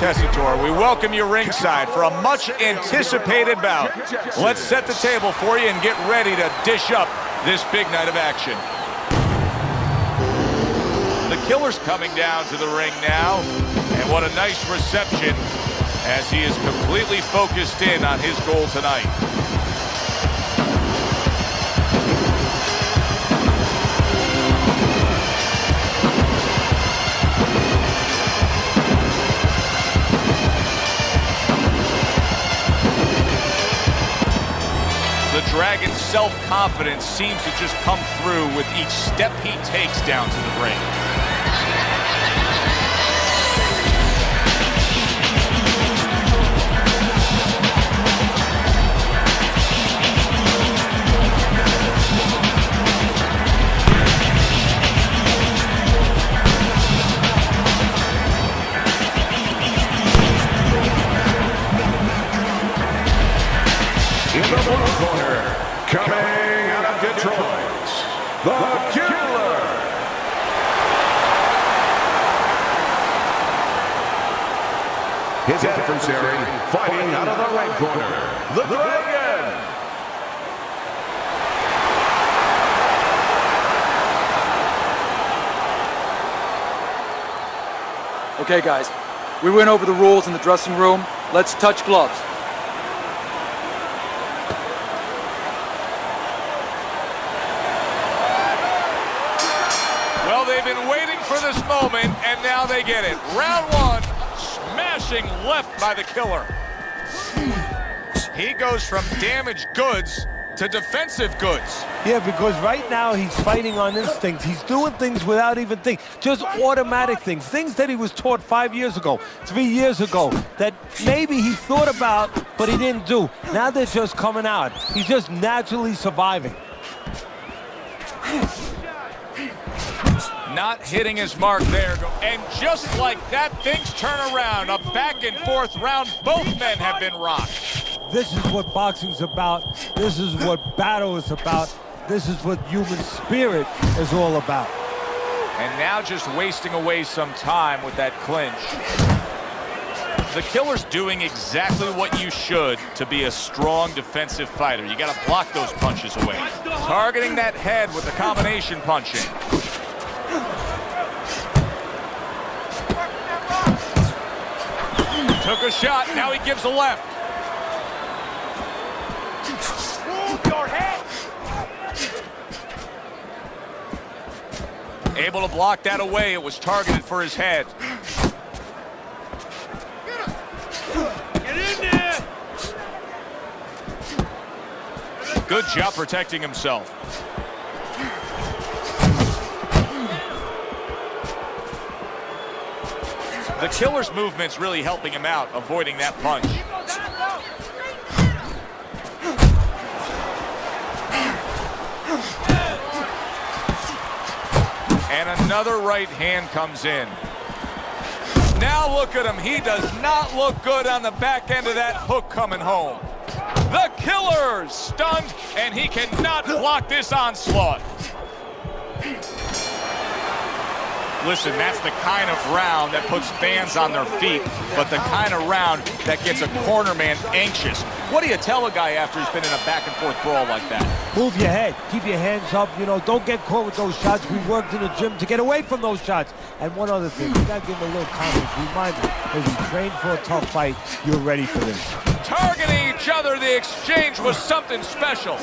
Tessitore, we welcome you ringside for a much-anticipated bout. Let's set the table for you and get ready to dish up this big night of action. The Killer's coming down to the ring now, and what a nice reception as he is completely focused in on his goal tonight. The Dragon's self-confidence seems to just come through with each step he takes down to the ring. In the blue corner, coming out of Detroit, the Killer. His adversary fighting out of the red corner, the Dragon. Okay, guys, we went over the rules in the dressing room. Let's touch gloves. Well, they've been waiting for this moment, and now they get it. Round one, smashing left by the Killer. He goes from damaged goods to defensive goods. Yeah, because right now he's fighting on instinct. He's doing things without even thinking, just automatic things, things that he was taught 5 years ago, 3 years ago, that maybe he thought about, but he didn't do. Now they're just coming out. He's just naturally surviving. Not hitting his mark there. And just like that, things turn around. A back and forth round. Both men have been rocked. This is what boxing's about. This is what battle is about. This is what human spirit is all about. And now just wasting away some time with that clinch. The Killer's doing exactly what you should to be a strong defensive fighter. You got to block those punches away. Targeting that head with the combination punching. Took a shot, now he gives a left. Move your head. Able to block that away. It was targeted for his head. Get in there. Good job protecting himself. The Killer's movement's really helping him out, avoiding that punch. And another right hand comes in. Now look at him. He does not look good on the back end of that hook coming home. The Killer's stunned, and he cannot block this onslaught. Listen, that's the kind of round that puts fans on their feet, but the kind of round that gets a corner man anxious. What do you tell a guy after he's been in a back-and-forth brawl like that? Move your head. Keep your hands up. You know, don't get caught with those shots. We worked in the gym to get away from those shots. And one other thing, you got to give him a little confidence. Remind him, as you train for a tough fight, you're ready for this. Targeting each other, the exchange was something special.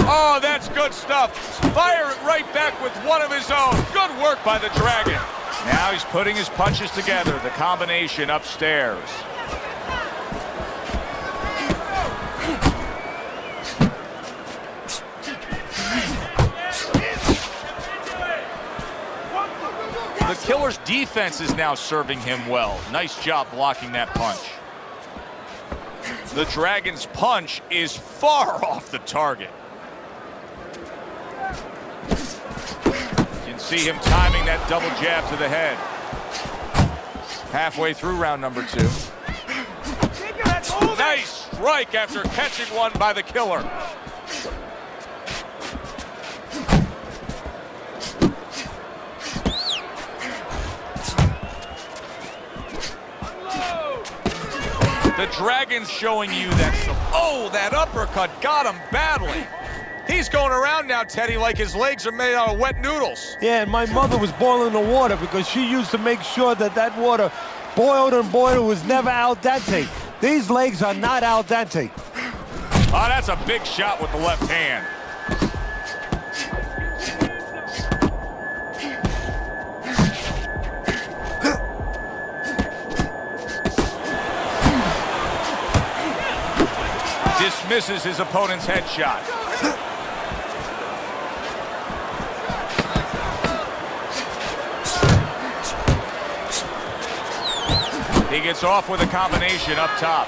Oh, that's good stuff. Fire it right back with one of his own. Good work by the Dragon. Now he's putting his punches together. The combination upstairs. The Killer's defense is now serving him well. Nice job blocking that punch. The Dragon's punch is far off the target. You can see him timing that double jab to the head. Halfway through round number 2. Nice strike after catching one by the Killer. The Dragon's showing you that. Oh, that uppercut got him badly. He's going around now, Teddy, like his legs are made out of wet noodles. Yeah, and my mother was boiling the water because she used to make sure that that water boiled and boiled, was never al dente. These legs are not al dente. Oh, that's a big shot with the left hand. Dismisses his opponent's headshot. He gets off with a combination up top.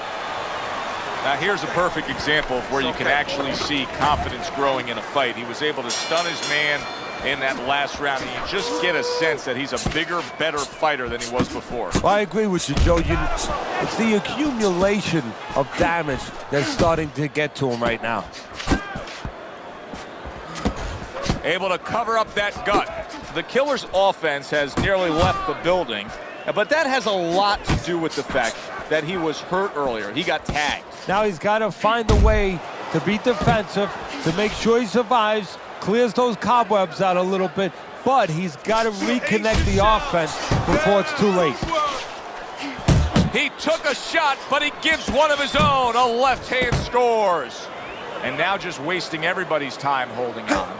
Now here's a perfect example of where you can actually see confidence growing in a fight. He was able to stun his man in that last round, and you just get a sense that he's a bigger, better fighter than he was before. Well, I agree with you, Joe. It's the accumulation of damage that's starting to get to him right now. Able to cover up that gut. The Killer's offense has nearly left the building, but that has a lot to do with the fact that he was hurt earlier. He got tagged. Now he's got to find a way to be defensive, to make sure he survives, clears those cobwebs out a little bit, but he's got to reconnect the offense before it's too late. He took a shot, but he gives one of his own. A left hand scores. And now just wasting everybody's time holding on.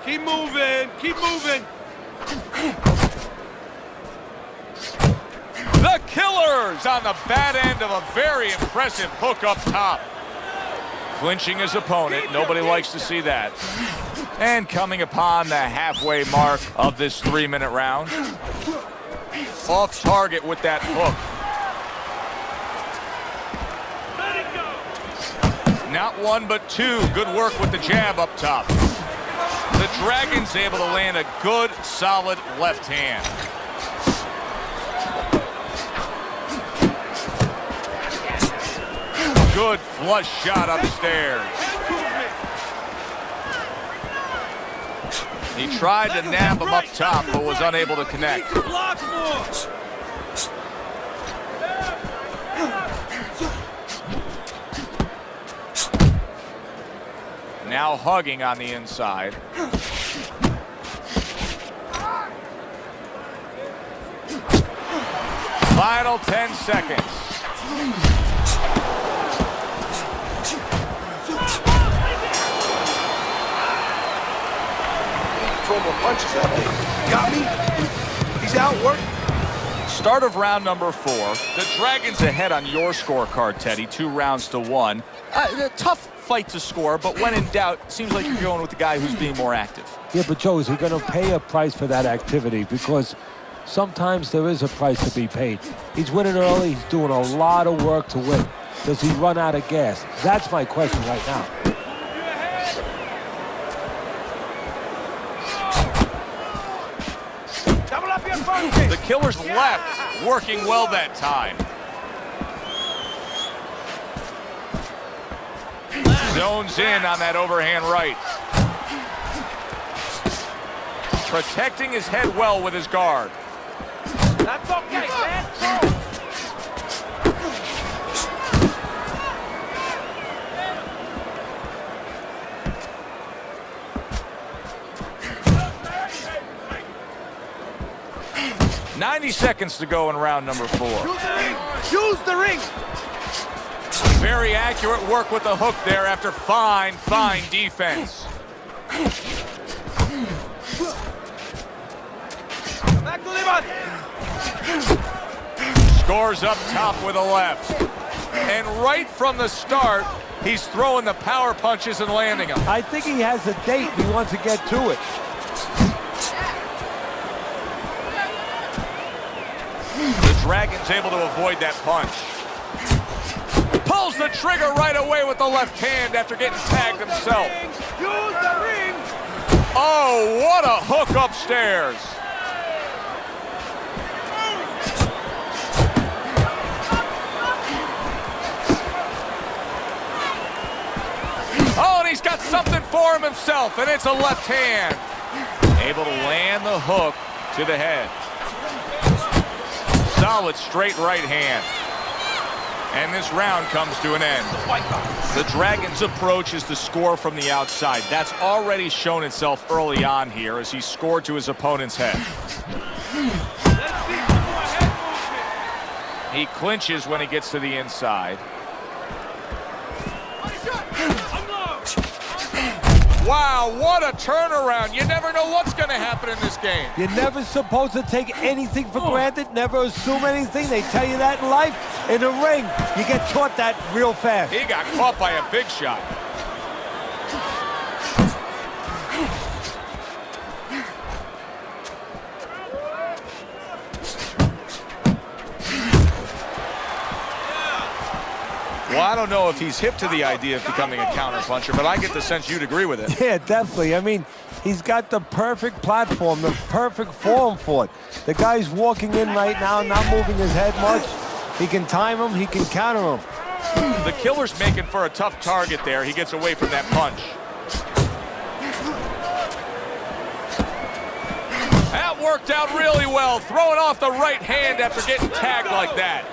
Keep moving, keep moving. The Killer's on the bad end of a very impressive hook up top. Clinching his opponent, nobody likes to see that. And coming upon the halfway mark of this 3-minute round. Off target with that hook. Not one, but two. Good work with the jab up top. The Dragon's able to land a good, solid left hand. Good flush shot upstairs. He tried to nab him up top, but was unable to connect. Now hugging on the inside. Final 10 seconds. Throw more punches out there. Got me? He's outworked. Start of round number 4. The Dragon's ahead on your scorecard, Teddy. 2 rounds to 1. A tough fight to score, but when in doubt, seems like you're going with the guy who's being more active. Yeah, but Joe, is he going to pay a price for that activity? Because sometimes there is a price to be paid. He's winning early. He's doing a lot of work to win. Does he run out of gas? That's my question right now. Double up your punches. The Killer's left, working well that time. Zones in on that overhand right. Protecting his head well with his guard. That's okay, man. 90 seconds to go in round number 4. Use the ring. Very accurate work with the hook there after fine defense. Back to the body. Scores up top with a left. And right from the start, he's throwing the power punches and landing them. I think he has a date. He wants to get to it. The Dragon's able to avoid that punch. Pulls the trigger right away with the left hand after getting tagged himself. Use the ring. Oh, what a hook upstairs. Oh, and he's got something for him himself, and it's a left hand. Able to land the hook to the head. Solid straight right hand. And this round comes to an end. The Dragons' approach is to score from the outside. That's already shown itself early on here as he scored to his opponent's head. He clinches when he gets to the inside. Wow, what a turnaround. You never know what's going to happen in this game. You're never supposed to take anything for granted, never assume anything. They tell you that in life. In the ring, you get taught that real fast. He got caught by a big shot. Well, I don't know if he's hip to the idea of becoming a counterpuncher, but I get the sense you'd agree with it. Yeah, definitely. I mean, he's got the perfect platform, the perfect form for it. The guy's walking in right now, not moving his head much. He can time him, he can counter him. The Killer's making for a tough target there. He gets away from that punch. That worked out really well, throwing off the right hand after getting tagged like that.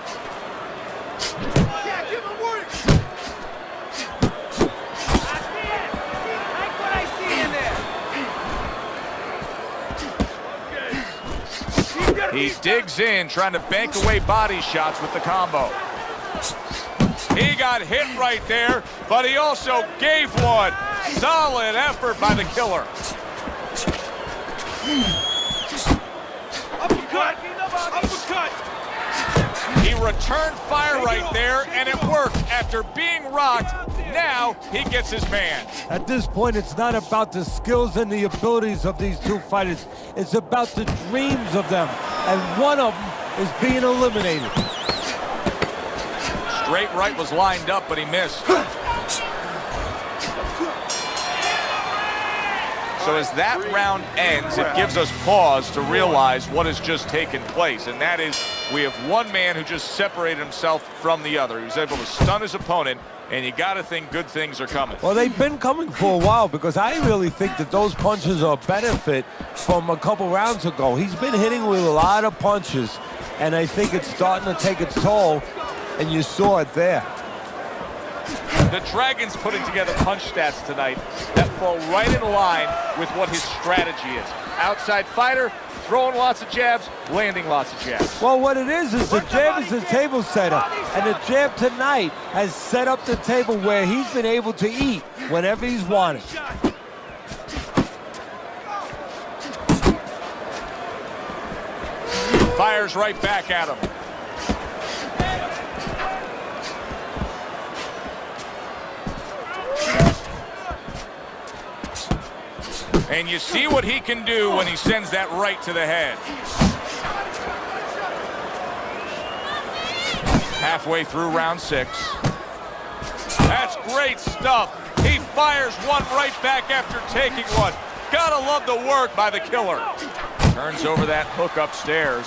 He digs in, trying to bank away body shots with the combo. He got hit right there, but he also gave one. Solid effort by the Killer. Uppercut! Uppercut! He returned fire right there, and it worked. After being rocked, now he gets his man. At this point, it's not about the skills and the abilities of these two fighters. It's about the dreams of them, and one of them is being eliminated. Straight right was lined up, but he missed. So as that round ends, it gives us pause to realize what has just taken place, and that is we have one man who just separated himself from the other. He was able to stun his opponent, and you got to think good things are coming. Well, they've been coming for a while because I really think that those punches are a benefit from a couple rounds ago. He's been hitting with a lot of punches, and I think it's starting to take its toll, and you saw it there. The Dragons putting together punch stats tonight that fall right in line with what his strategy is. Outside fighter, throwing lots of jabs, landing lots of jabs. Well, what it is the jab is the table setter, and the jab tonight has set up the table where he's been able to eat whenever he's wanted. Fires right back at him. And you see what he can do when he sends that right to the head. Halfway through round 6. That's great stuff. He fires one right back after taking one. Gotta love the work by the Killer. Turns over that hook upstairs.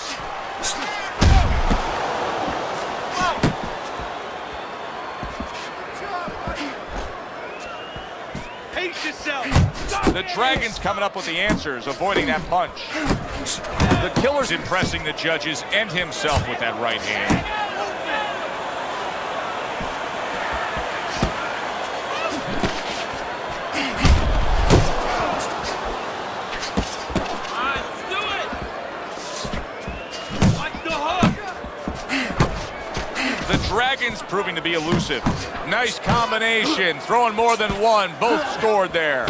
Pace yourself! The Dragons coming up with the answers, avoiding that punch. The Killer's impressing the judges and himself with that right hand. The Dragons proving to be elusive. Nice combination, throwing more than one, both scored there.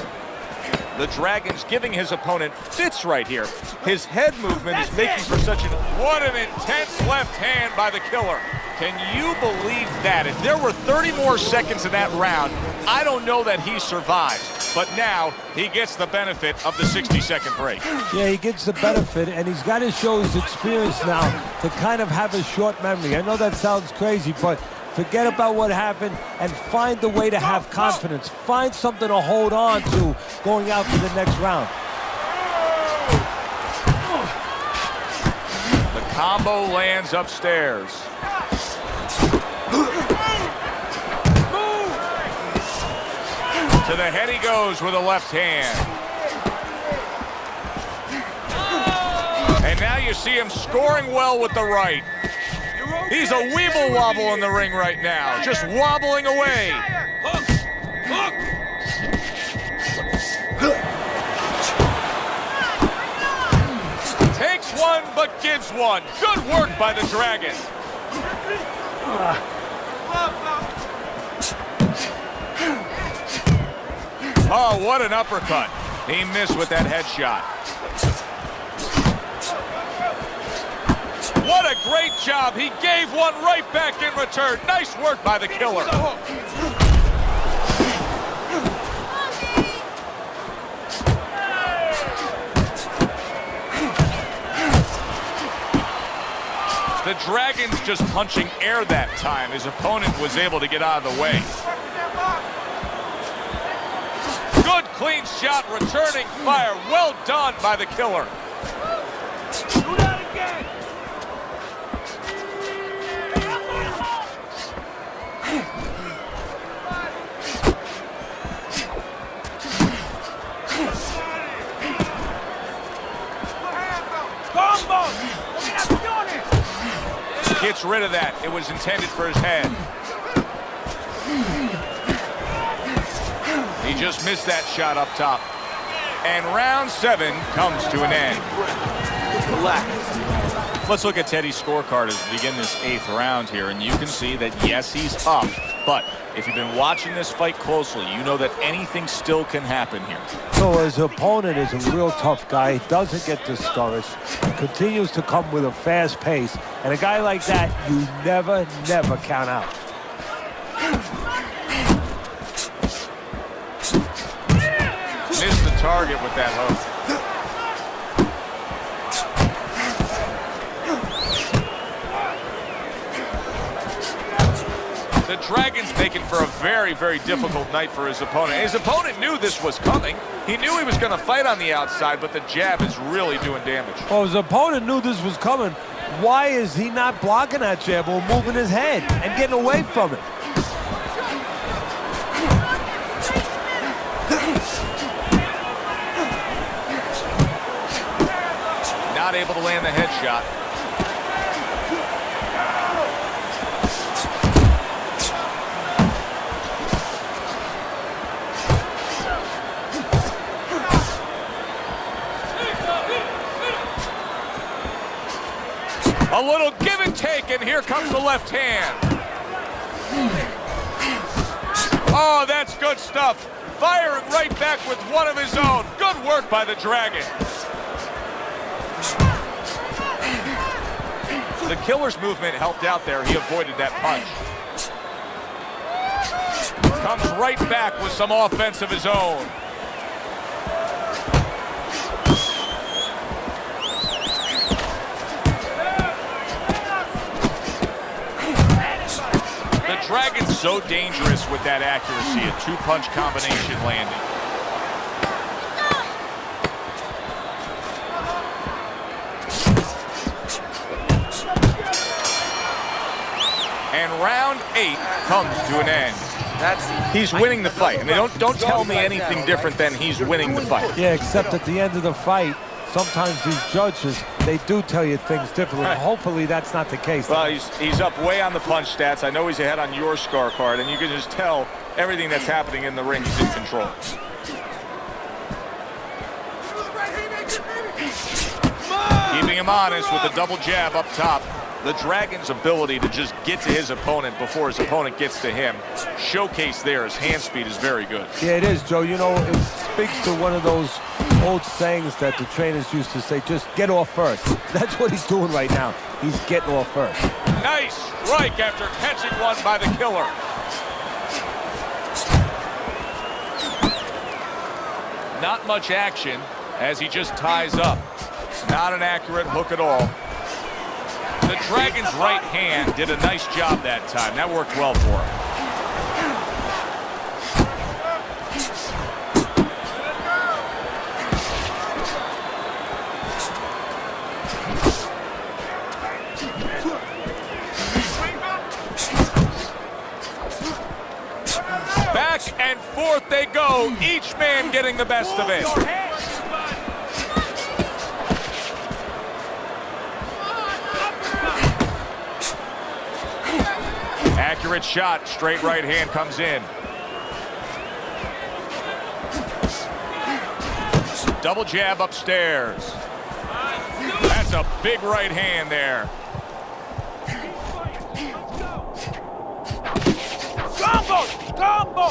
The Dragons giving his opponent fits right here. His head movement is making for such an... What an intense left hand by the Killer. Can you believe that? If there were 30 more seconds in that round, I don't know that he survives. But now he gets the benefit of the 60-second break. Yeah, he gets the benefit, and he's got to show his experience now to kind of have a short memory. I know that sounds crazy, but forget about what happened and find the way to have confidence. Find something to hold on to going out to the next round. The combo lands upstairs. To the head he goes with a left hand. And now you see him scoring well with the right. He's a weeble wobble in the ring right now, just wobbling away. Takes one, but gives one. Good work by the Dragon. Oh, what an uppercut. He missed with that headshot. What a great job. He gave one right back in return. Nice work by the Killer. The Dragon's just punching air that time. His opponent was able to get out of the way. Good clean shot, returning fire. Well done by the Killer. Do that again. Gets rid of that. It was intended for his head. He just missed that shot up top. And round 7 comes to an end. Let's look at Teddy's scorecard as we begin this 8th round here, and you can see that, yes, he's up, but if you've been watching this fight closely, you know that anything still can happen here. So his opponent is a real tough guy. He doesn't get discouraged. Continues to come with a fast pace. And a guy like that, you never count out. Missed the target with that hook. The Dragon's making for a very difficult night for his opponent. His opponent knew this was coming. He knew he was going to fight on the outside, but the jab is really doing damage. Well, his opponent knew this was coming. Why is he not blocking that jab or moving his head and getting away from it? Not able to land the headshot. A little give and take, and here comes the left hand. Oh, that's good stuff. Firing right back with one of his own. Good work by the Dragon. The Killer's movement helped out there. He avoided that punch. Comes right back with some offense of his own. The Dragon's so dangerous with that accuracy, a two-punch combination landing. And round 8 comes to an end. He's winning the fight. I mean, don't tell me anything different than he's winning the fight. Yeah, except at the end of the fight, sometimes these judges, they do tell you things differently. Hopefully that's not the case. Well, he's up way on the punch stats. I know he's ahead on your scorecard, and you can just tell everything that's happening in the ring is in control. Keeping him honest with a double jab up top. The Dragon's ability to just get to his opponent before his opponent gets to him, showcase there, his hand speed is very good. Yeah, it is, Joe. You know, it speaks to one of those old sayings that the trainers used to say, just get off first. That's what he's doing right now. He's getting off first. Nice strike after catching one by the Killer. Not much action as he just ties up. Not an accurate hook at all. The Dragon's right hand did a nice job that time. That worked well for him. Back and forth they go, each man getting the best of it. Accurate shot, straight right hand comes in. Double jab upstairs. That's a big right hand there. Combo!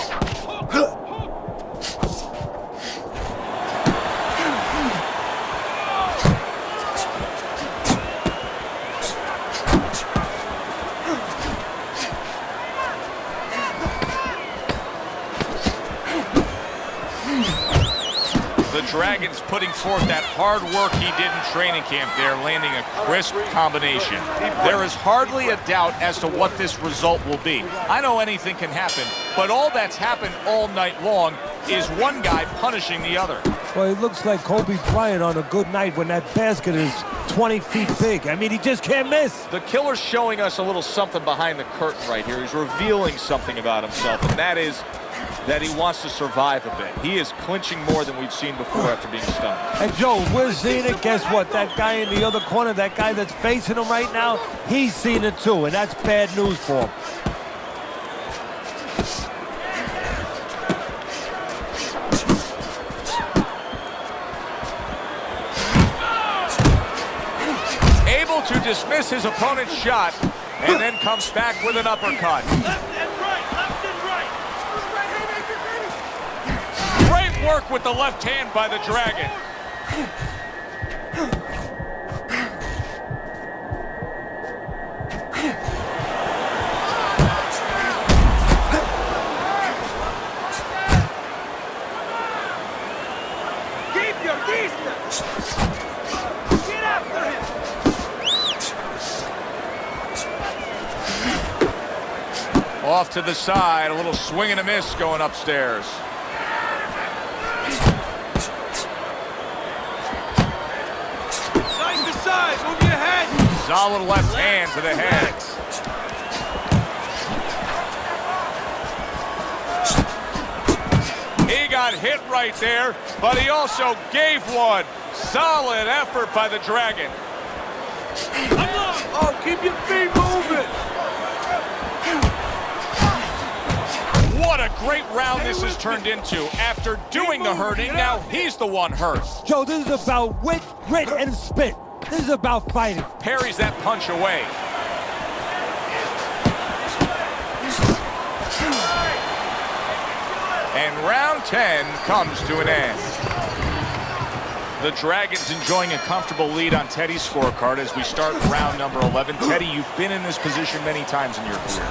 The Dragons putting forth that hard work he did in training camp there, landing a crisp combination. There is hardly a doubt as to what this result will be. I know anything can happen, but all that's happened all night long is one guy punishing the other. Well, it looks like Kobe Bryant on a good night when that basket is 20 feet big. I mean, he just can't miss. The killer's showing us a little something behind the curtain right here. He's revealing something about himself, and that is that he wants to survive a bit. He is clinching more than we've seen before after being stunned. And Joe, we're seeing it. Guess what? That guy in the other corner, that guy that's facing him right now, he's seen it too, and that's bad news for him. Able to dismiss his opponent's shot, and then comes back with an uppercut. Work with the left hand by the Dragon. Keep your distance! Get after him! Off to the side, a little swing and a miss going upstairs. Move your head. Solid left hand to the head. He got hit right there, but he also gave one. Solid effort by the Dragon. Oh, keep your feet moving. What a great round this has turned into. After doing the hurting, now he's the one hurt. Joe, this is about wit, grit, and spit. This is about fighting. Parries that punch away. And round 10 comes to an end. The Dragons enjoying a comfortable lead on Teddy's scorecard as we start round number 11. Teddy, you've been in this position many times in your career.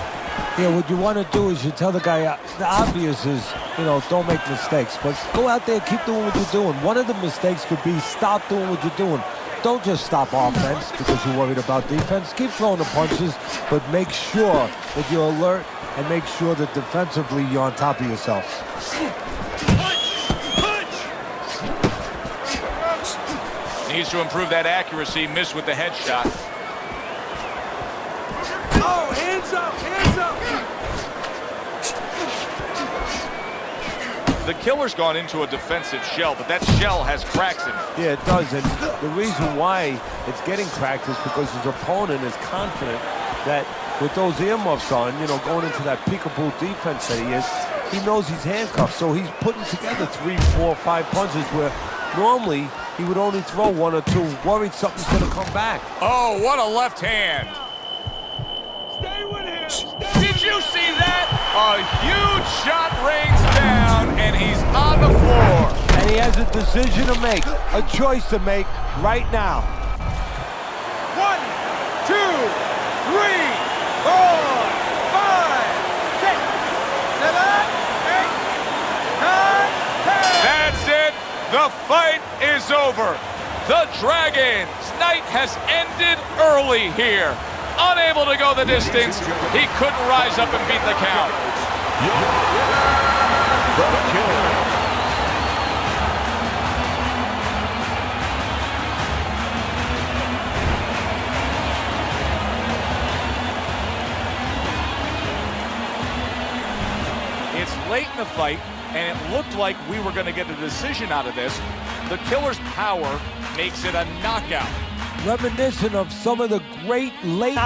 Yeah, what you want to do is you tell the guy, the obvious is, you know, don't make mistakes, but go out there, keep doing what you're doing. One of the mistakes could be stop doing what you're doing. Don't just stop offense because you're worried about defense. Keep throwing the punches, but make sure that you're alert and make sure that defensively you're on top of yourself. Needs to improve that accuracy. Missed with the headshot. Oh, hands up, hands up. The killer's gone into a defensive shell, but that shell has cracks in it. Yeah, it does, and the reason why it's getting cracked is because his opponent is confident that with those earmuffs on, you know, going into that peekaboo defense that he is, he knows he's handcuffed, so he's putting together 3, 4, 5 punches where normally he would only throw 1 or 2, worried something's gonna come back. Oh, what a left hand. Stay with him. Did you see that? A huge shot rains down, and he's on the floor. And he has a decision to make, a choice to make right now. 1, 2, 3, 4, 5, 6, 7, 8, 9, 10. That's it. The fight is over. The Dragons' night has ended early here. Unable to go the distance, he couldn't rise up and beat the count. The killer. It's late in the fight, and it looked like we were going to get a decision out of this. The killer's power makes it a knockout. Reminiscent of some of the great late